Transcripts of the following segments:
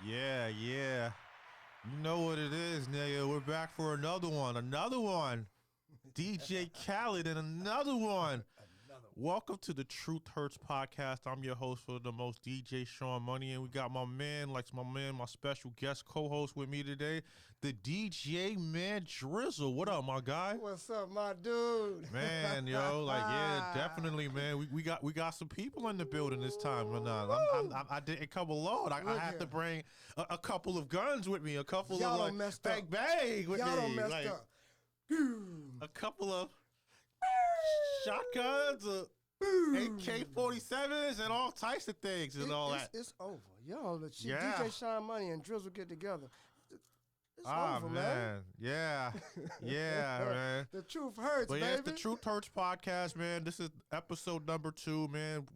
Yeah. You know what it is, nigga. We're back for another one. DJ Khaled and another one. Welcome to the Truth Hurts podcast. I'm your host for the most, DJ Sean Money, and we got my special guest co-host with me today, the DJ Man Drizzle. What up, my guy? What's up, my dude? Man, definitely, man. We got some people in the building this time, but I didn't come alone. I had to bring a couple of guns with me, a couple Y'all of bang with Y'all me. Y'all messed up. A couple of shotguns, AK-47s, and all types of things and all that. It's over. Y'all, DJ Sean Money and Drizzle get together. It's over, man. Yeah, man. The truth hurts, but baby. Yeah, it's the Truth Hurts podcast, man. This is episode number 2, man.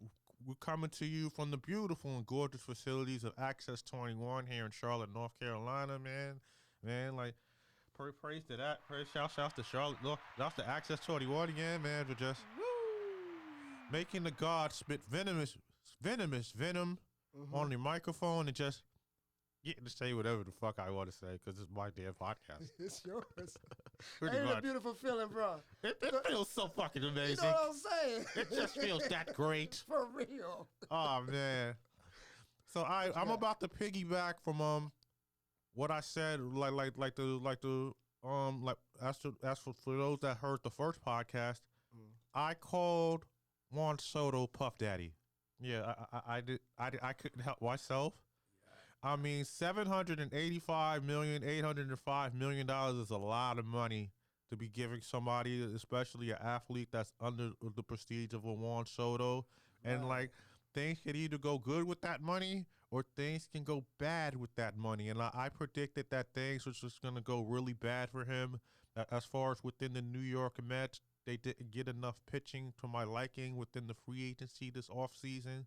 We're coming to you from the beautiful and gorgeous facilities of Access 21 here in Charlotte, North Carolina, man. Praise to that. Shouts out to Charlotte. Shouts to Access 21 again, man, for just making the God spit venomous venom on the microphone and just getting to say whatever the fuck I want to say because it's my damn podcast. It's yours. Ain't it a beautiful feeling, bro? It feels so fucking amazing. You know what I'm saying? It just feels that great. For real. Oh, man. So I'm about to piggyback from what I said, for those that heard the first podcast, I called Juan SOTO Puff Daddy. Yeah, I did. I couldn't help myself. Yeah. I mean, $785 million is a lot of money to be giving somebody, especially an athlete that's under the prestige of a Juan SOTO, and things can either go good with that money or things can go bad with that money. And I predicted that things was just going to go really bad for him. As far as within the New York Mets, they didn't get enough pitching to my liking within the free agency this offseason.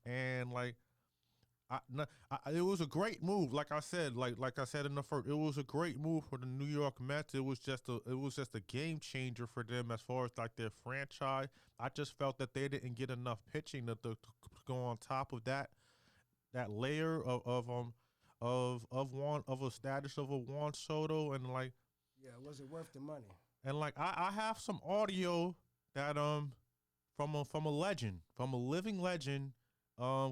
And it was a great move. Like I said in the first, it was a great move for the New York Mets. It was just a game changer for them as far as their franchise. I just felt that they didn't get enough pitching to go on top of that layer of a status of a Juan SOTO, and was it worth the money? And I have some audio that from a legend, from a living legend.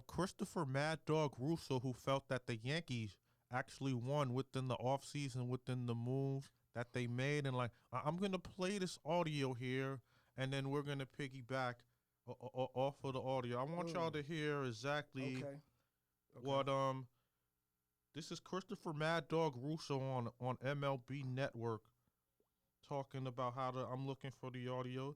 Christopher Mad Dog Russo, who felt that the Yankees actually won within the offseason, within the moves that they made. And I'm going to play this audio here, and then we're going to piggyback off of the audio. I want y'all to hear exactly what this is Christopher Mad Dog Russo on MLB Network talking about I'm looking for the audio.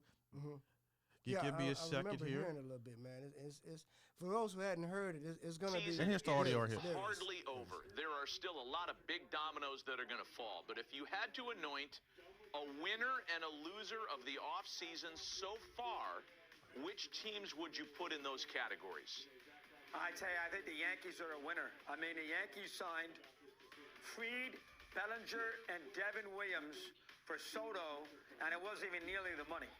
Give me a second remember here. Hearing it a little bit, man. It's for those who hadn't heard it. It's going to be. And here's the audio right here. Hardly over. There are still a lot of big dominoes that are going to fall. But if you had to anoint a winner and a loser of the offseason so far, which teams would you put in those categories? I tell you, I think the Yankees are a winner. I mean, the Yankees signed Fried, Bellinger, and Devin Williams for SOTO, and it wasn't even nearly the money.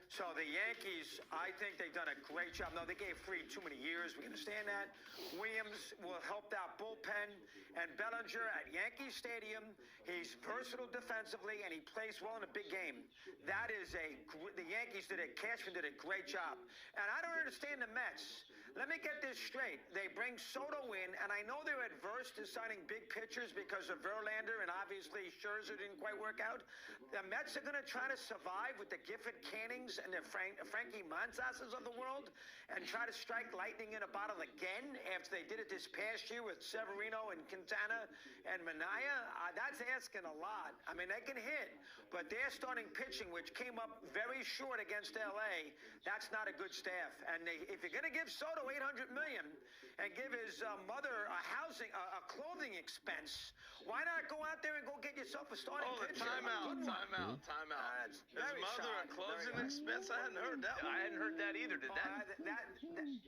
So the Yankees, I think they've done a great job. No, they gave Fried too many years. We understand that. Williams will help that bullpen. And Bellinger at Yankee Stadium, he's versatile defensively, and he plays well in a big game. That is the Yankees Cashman did a great job. And I don't understand the Mets. Let me get this straight. They bring SOTO in, and I know they're adverse to signing big pitchers because of Verlander, and obviously Scherzer didn't quite work out. The Mets are going to try to survive with the Gifford Cannings and the Frankie Montases of the world and try to strike lightning in a bottle again after they did it this past year with Severino and Quintana and Minaya. That's asking a lot. I mean, they can hit, but their starting pitching, which came up very short against L.A., that's not a good staff. And if you're going to give SOTO $800 million and give his mother a clothing expense, why not go out there and go get yourself a starting pitcher? Time out. His mother a closing expense? I hadn't heard that one. I hadn't heard that either. Did that?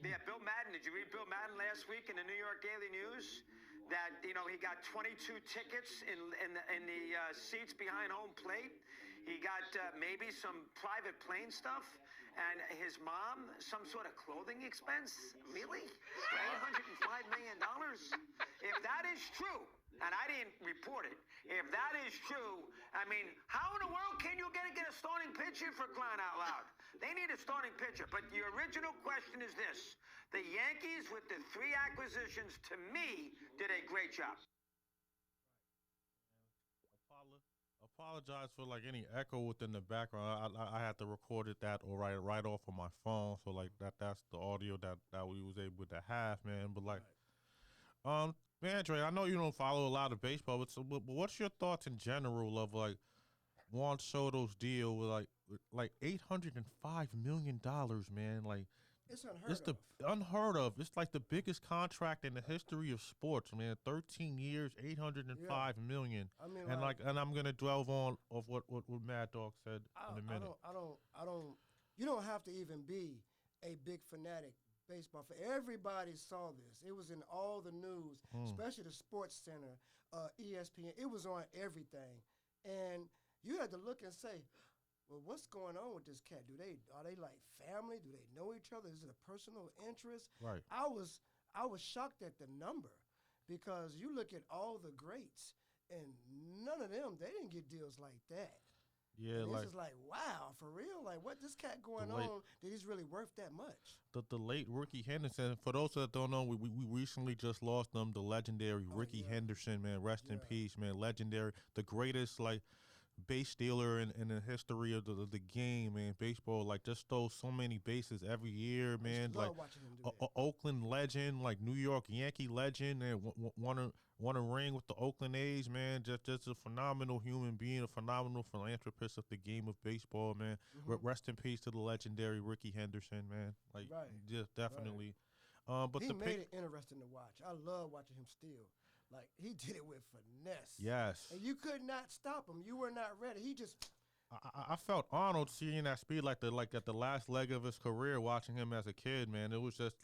Yeah, Bill Madden. Did you read Bill Madden last week in the New York Daily News? That, he got 22 tickets in the seats behind home plate. He got maybe some private plane stuff, and his mom some sort of clothing expense. Really? For $805 million? If that is true, and I didn't report it, if that is true, I mean, how in the world can you get a starting pitcher, for crying out loud? They need a starting pitcher. But the original question is this. The Yankees, with the 3 acquisitions, to me, did a great job. Apologize for like any echo within the background. I had to record it that or write it right off of my phone, so like that's the audio that we was able to have, man. But like, man, Dre, I know you don't follow a lot of baseball, but what's your thoughts in general of like Juan Soto's deal with like $805 million, man? Like, it's unheard of. Unheard of. It's like the biggest contract in the history of sports, man. 13 years, $805 million. I mean, and I'm gonna delve on of what Mad Dog said in a minute. I don't. You don't have to even be a big fanatic baseball fan. Everybody saw this. It was in all the news, especially the Sports Center, ESPN. It was on everything, and you had to look and say, well, what's going on with this cat? Are they like family? Do they know each other? Is it a personal interest? Right. I was shocked at the number, because you look at all the greats, and none of them, they didn't get deals like that. Yeah, and like this is like, wow, for real? Like, what this cat going on that he's really worth that much? The late Ricky Henderson. For those that don't know, we recently just lost them. The legendary Ricky Henderson, man. Rest in peace, man. Legendary, the greatest like base stealer in the history of the game, man. Baseball, like, just stole so many bases every year, man. Like Oakland legend, like New York Yankee legend, and won a ring with the Oakland A's, man. Just a phenomenal human being, a phenomenal philanthropist of the game of baseball, man. Rest in peace to the legendary Ricky Henderson, man. Like, just definitely. But he made it interesting to watch. I love watching him steal. Like, he did it with finesse. Yes. And you could not stop him. You were not ready. He just... I felt Arnold seeing that speed like at the last leg of his career, watching him as a kid, man. It was just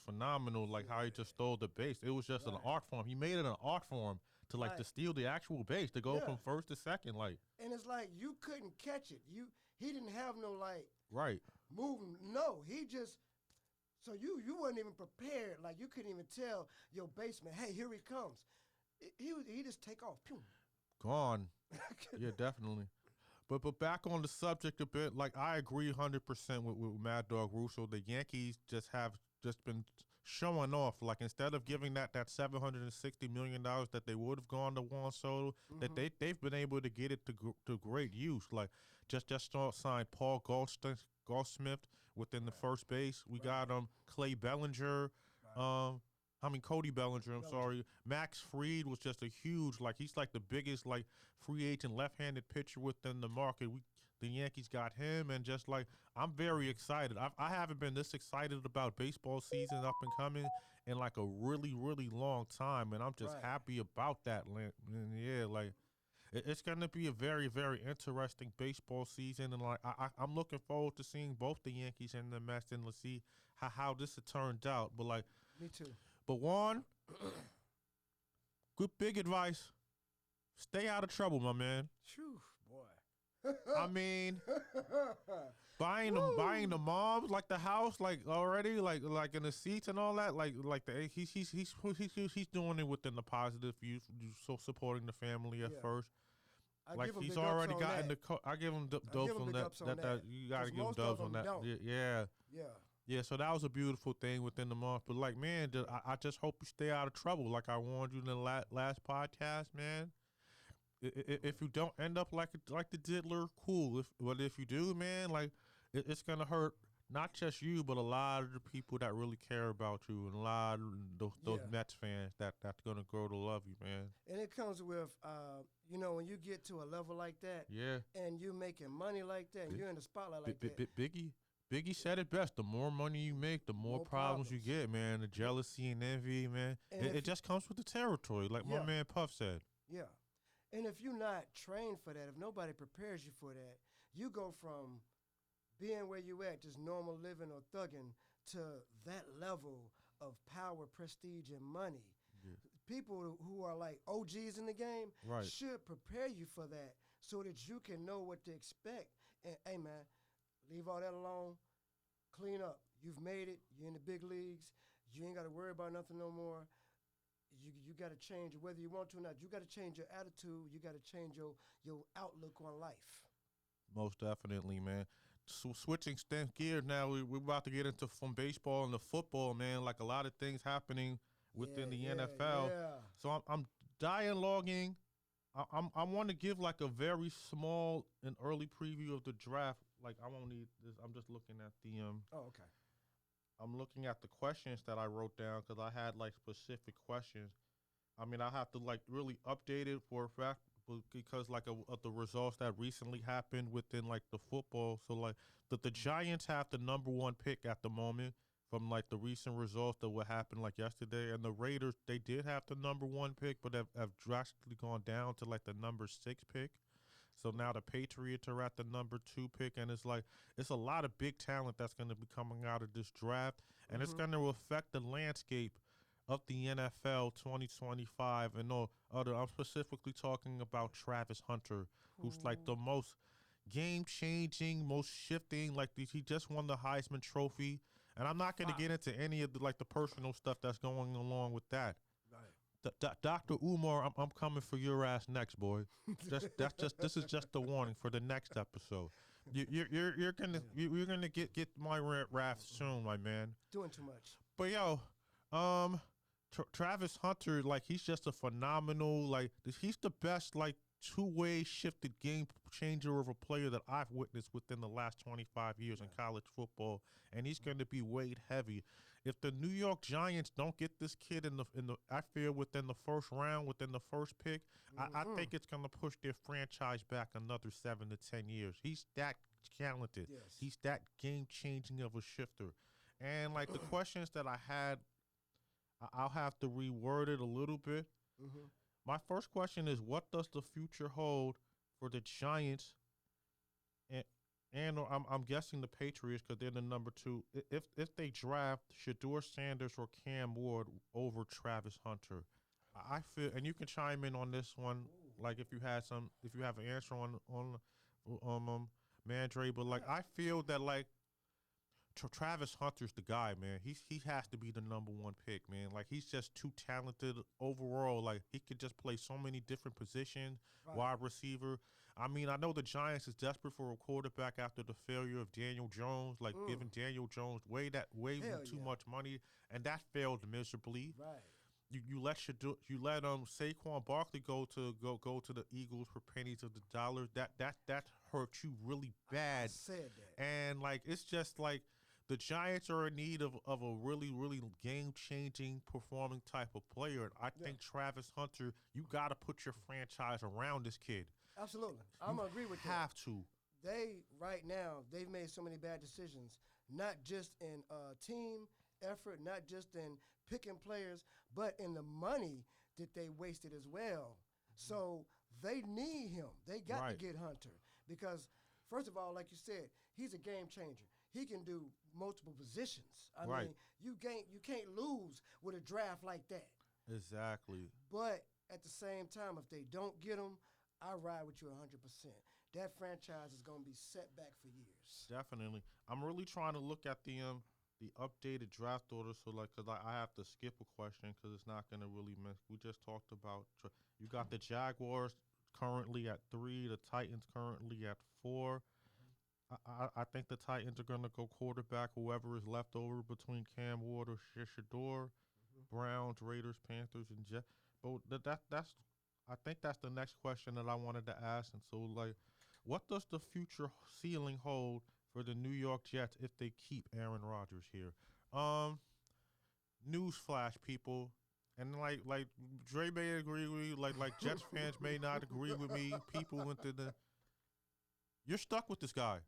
phenomenal, like how he just stole the base. It was just an art form. He made it an art form to steal the actual base, to go from first to second, like. And it's like you couldn't catch it. He didn't have no moving. No, he just... So you weren't even prepared. Like, you couldn't even tell your baseman, hey, here he comes. He just take off. Pew. Gone. Yeah, definitely. But back on the subject a bit, like, I agree 100% with Mad Dog Russo. The Yankees just have been showing off. Like, instead of giving that $760 million that they would have gone to Juan Soto, that they've been able to get it to great use. Like, just signed Paul Goldschmidt within the first base. We got Clay Bellinger. Cody Bellinger, I'm sorry. Max Fried was just a huge, like, he's like the biggest, like, free agent left-handed pitcher within the market. The Yankees got him, and just, like, I'm very excited. I haven't been this excited about baseball season up and coming in, like, a really, really long time, and I'm just happy about that. And yeah, like, it's going to be a very, very interesting baseball season, and, like, I'm looking forward to seeing both the Yankees and the Mets, and let's see how this has turned out. But, like, me too. But Juan, good big advice. Stay out of trouble, my man. Phew, boy. I mean, buying the moms, like, the house, like, already, like in the seats and all that, like he's doing it within the positive view, so supporting the family at first. Like, he's already gotten the. I give him dubs on that. You gotta give him dubs on that. Yeah. Yeah, so that was a beautiful thing within the month. But, like, man, I just hope you stay out of trouble. Like I warned you in the last podcast, man. If you don't end up like the diddler, cool. But if you do, man, like, it's going to hurt not just you, but a lot of the people that really care about you, and a lot of those Mets fans that's going to grow to love you, man. And it comes with, when you get to a level like that, and you're making money like that, and you're in the spotlight like that. Biggie said it best. The more money you make, the more problems you get, man. The jealousy and envy, man. It just comes with the territory, like my man Puff said. Yeah. And if you're not trained for that, if nobody prepares you for that, you go from being where you at, just normal living or thugging, to that level of power, prestige, and money. Yeah. People who are like OGs in the game should prepare you for that, so that you can know what to expect. And hey, man, leave all that alone. Clean up. You've made it. You're in the big leagues. You ain't got to worry about nothing no more. You got to change whether you want to or not. You got to change your attitude. You got to change your outlook on life. Most definitely, man. So switching gears now, we're about to get into from baseball and the football, man. Like a lot of things happening within the NFL. Yeah. So I'm dialoguing. I want to give like a very small and early preview of the draft. Like I won't need this. I'm just looking at the Oh, okay. I'm looking at the questions that I wrote down because I had like specific questions. I mean, I have to like really update it for a fact because like of the results that recently happened within like the football. So like the Giants have the number 1 pick at the moment from like the recent results that what happened like yesterday, and the Raiders, they did have the number 1 pick, but have drastically gone down to like the number 6 pick. So now the Patriots are at the number 2 pick, and it's like it's a lot of big talent that's going to be coming out of this draft, and it's going to affect the landscape of the NFL 2025 and no other. I'm specifically talking about Travis Hunter, who's like the most game-changing, most shifting. Like he just won the Heisman Trophy, and I'm not going to get into any of the like the personal stuff that's going along with that. Dr. Umar, I'm coming for your ass next, boy. This is just the warning for the next episode. You're gonna get my wrath soon, my man. Doing too much. But yo, Travis Hunter, like he's just a phenomenal, like he's the best like two-way shifted game changer of a player that I've witnessed within the last 25 years in college football, and he's going to be weighed heavy. If the New York Giants don't get this kid in the I feel within the first round, within the first pick, I think it's going to push their franchise back another 7 to 10 years. He's that talented. Yes. He's that game-changing of a shifter. And like the questions that I had, I'll have to reword it a little bit. Mm-hmm. My first question is, what does the future hold for the Giants and I'm guessing the Patriots because they're the number 2. If they draft Shedeur Sanders or Cam Ward over Travis Hunter, I feel, and you can chime in on this one, like if you have an answer on Mandre, but like I feel that like Travis Hunter's the guy, man. He has to be the number 1 pick, man. Like he's just too talented overall. Like he could just play so many different positions, wide receiver. I mean, I know the Giants is desperate for a quarterback after the failure of Daniel Jones, like giving Daniel Jones way too much money, and that failed miserably. Right. You let Saquon Barkley go to the Eagles for pennies of the dollar. That hurt you really bad. I said that. And like it's just like the Giants are in need of a really, really game-changing performing type of player. I think Travis Hunter, you got to put your franchise around this kid. Absolutely. I'm going to agree with that. Have to. They've made so many bad decisions, not just in team effort, not just in picking players, but in the money that they wasted as well. So they need him. They got to get Hunter because, first of all, like you said, he's a game changer. He can do multiple positions. I mean, you can't lose with a draft like that. Exactly. But at the same time, if they don't get him, I ride with you 100%. That franchise is going to be set back for years. Definitely. I'm really trying to look at the updated draft order, so like, cause I have to skip a question because it's not going to really miss. We just talked about you got the Jaguars currently at 3, the Titans currently at 4. I think the Titans are going to go quarterback, whoever is left over between Cam Ward or Shedeur, Browns, Raiders, Panthers, and Jets. But that's I think that's the next question that I wanted to ask. And so, like, what does the future ceiling hold for the New York Jets if they keep Aaron Rodgers here? Newsflash, people. And like Dre may agree with you, like Jets fans may not agree with me. People you're stuck with this guy.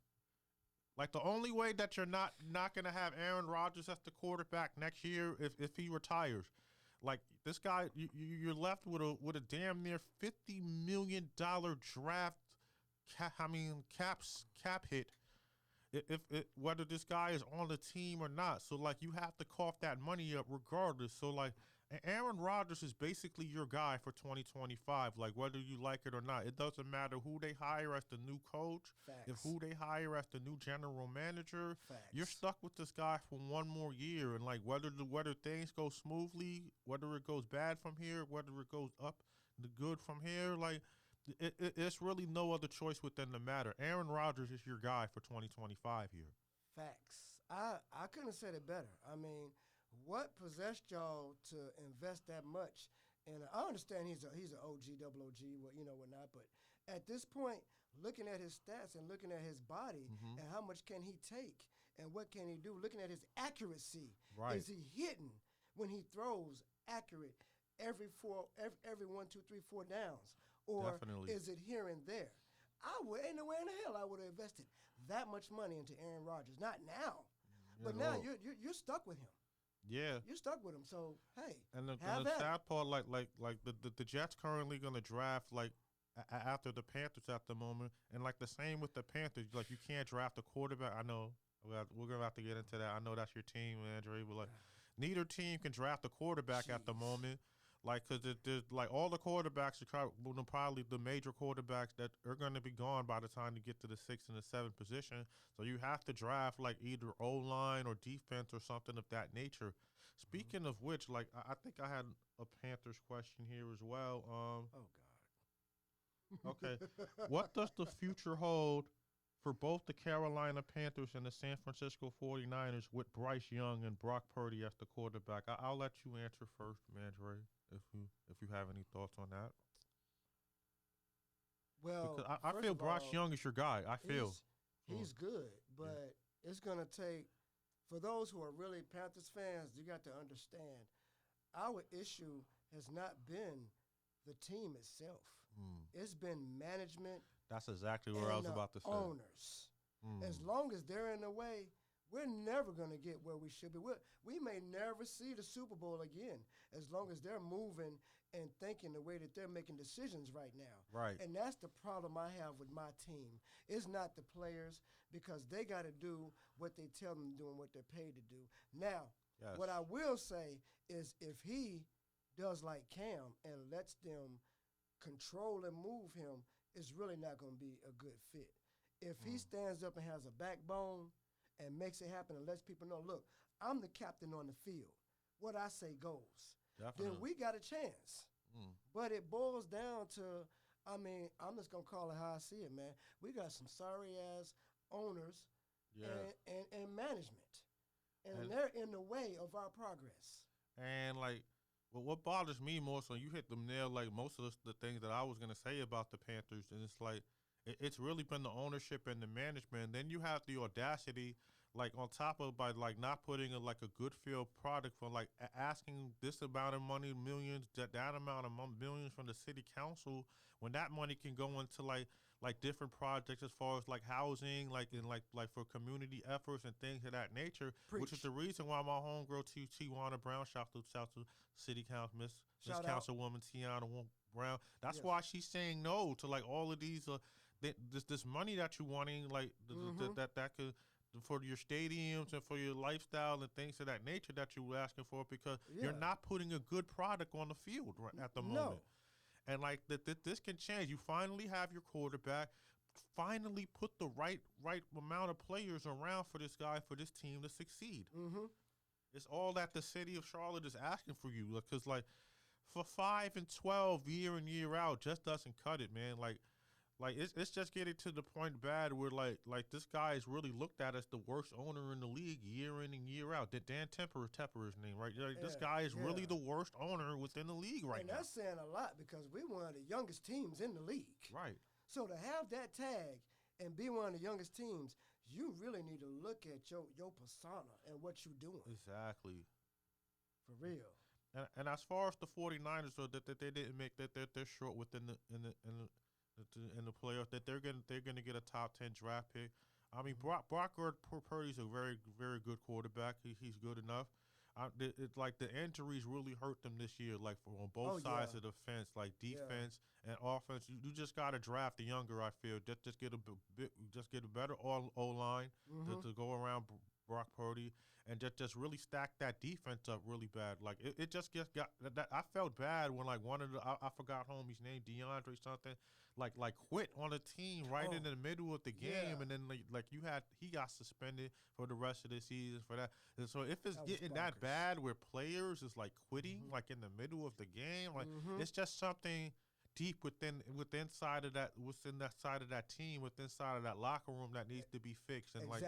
Like the only way that you're not gonna have Aaron Rodgers as the quarterback next year if he retires. Like this guy, you're left with a damn near $50 million draft cap hit. If whether this guy is on the team or not. So like you have to cough that money up regardless. So like And Aaron Rodgers is basically your guy for 2025. Like, whether you like it or not, it doesn't matter who they hire as the new coach. Facts. If who they hire as the new general manager, Facts. you're stuck with this guy for one more year. And like, whether things go smoothly, whether it goes bad from here, whether it goes up the good from here, like it's really no other choice within the matter. Aaron Rodgers is your guy for 2025 here. Facts. I couldn't have said it better. I mean, what possessed y'all to invest that much? And I understand he's an OG, double OG, whatnot. But at this point, looking at his stats and looking at his body and how much can he take and what can he do, looking at his accuracy, Right. is he hitting when he throws accurate every 1, 2, 3, 4 downs, or Definitely. is it here and there? Ain't no way in the hell I would have invested that much money into Aaron Rodgers. Not now, but now you're stuck with him. Yeah. You're stuck with him. So hey, And the have that. sad part, like the Jets currently gonna draft like after the Panthers at the moment, and like the same with the Panthers. Like, you can't draft a quarterback. I know we're gonna have to get into that. I know that's your team, Andre, but like neither team can draft a quarterback at the Jeez. moment. Like, cause there's like all the quarterbacks are probably the major quarterbacks that are gonna be gone by the time you get to the 6th and the 7th position. So you have to draft like either O-line or defense or something of that nature. Speaking of which, like I think I had a Panthers question here as well. Oh God. Okay, what does the future hold for both the Carolina Panthers and the San Francisco 49ers with Bryce Young and Brock Purdy as the quarterback? I'll let you answer first, Mandre, if you have any thoughts on that. Well, Because I first feel of Bryce all, Young is your guy. I feel. he's good, but it's gonna take, for those who are really Panthers fans, you got to understand, our issue has not been the team itself. It's been management. That's exactly what I was about to say. Owners. As long as they're in the way, we're never going to get where we should be. We may never see the Super Bowl again as long as they're moving and thinking the way that they're making decisions right now. Right. And that's the problem I have with my team. It's not the players, because they got to do what they tell them to do and what they're paid to do. Now, Yes. what I will say is if he does like Cam and lets them control and move him, it's really not going to be a good fit. If he stands up and has a backbone and makes it happen and lets people know, look, I'm the captain on the field. What I say goes. Definitely. Then we got a chance. But it boils down to, I mean, I'm just going to call it how I see it, man. We got some sorry-ass owners and management. And they're in the way of our progress. And like, what bothers me more, so you hit the nail, like most of the things that I was gonna say about the Panthers, and it's like it's really been the ownership and the management. And then you have the audacity, like on top of by like not putting like a good field product for like asking this amount of money, millions, that amount of millions from the city council, when that money can go into like different projects as far as like housing, like in like for community efforts and things of that nature. Preach. Which is the reason why my homegirl Tijuana Brown, shout to City Council Miss Shout out. Councilwoman Tiana Brown. That's Yes. why she's saying no to like all of these this money that you wanting, like that could for your stadiums and for your lifestyle and things of that nature that you were asking for, because you're not putting a good product on the field at the moment. And like this can change. You finally have your quarterback. Finally put the right amount of players around for this guy, for this team to succeed. It's all that the city of Charlotte is asking for you, because like for 5 and 12 year in year out just doesn't cut it, man. Like it's just getting to the point bad where like this guy is really looked at as the worst owner in the league year in and year out. That Dan Tepper his name, right? Like, this guy is really the worst owner within the league right and now. that's saying a lot, because we're one of the youngest teams in the league. Right. So to have that tag and be one of the youngest teams, you really need to look at your persona and what you're doing. Exactly. For real. And as far as the 49ers, so that they didn't make that they're short within in the playoffs, that they're gonna get a top 10 draft pick. I mean, Brock Purdy's a very, very good quarterback. He's good enough. It's like the injuries really hurt them this year, like on both sides of the fence, like defense and offense. You just got to draft the younger. I feel just get a better O line to go around Brock Purdy, and just really stack that defense up really bad. Like it just got that. I felt bad when like one of the I forgot homie's name, DeAndre something, like quit on the team right in the middle of the game, and then like he got suspended for the rest of the season for that. And so if it's getting that bad where players is like quitting like in the middle of the game, like it's just something deep within side of that side of that team, within side of that locker room that needs to be fixed and like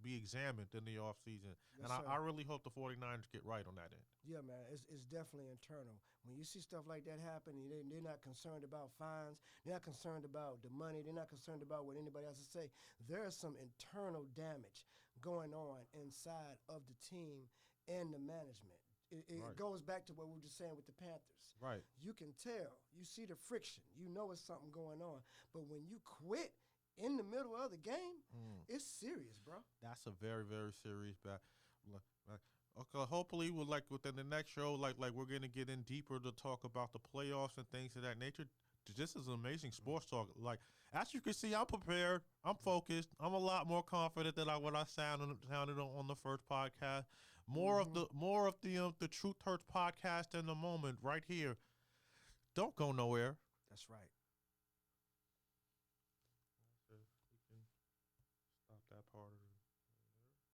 be examined in the offseason. Yes, and I really hope the 49ers get right on that end. Yeah, man, it's definitely internal. When you see stuff like that happen, they're not concerned about fines. They're not concerned about the money. They're not concerned about what anybody else will say. There is some internal damage going on inside of the team and the management. It goes back to what we were just saying with the Panthers. Right. You can tell. You see the friction. You know it's something going on. But when you quit in the middle of the game, it's serious, bro. That's a very, very serious bad. Okay, hopefully we'll like within the next show, like we're gonna get in deeper to talk about the playoffs and things of that nature. This is amazing sports talk. Like as you can see, I'm prepared. I'm focused. I'm a lot more confident than what I sounded on the first podcast. More of the Truth Hurts podcast in the moment right here. Don't go nowhere. That's right. We can stop that part of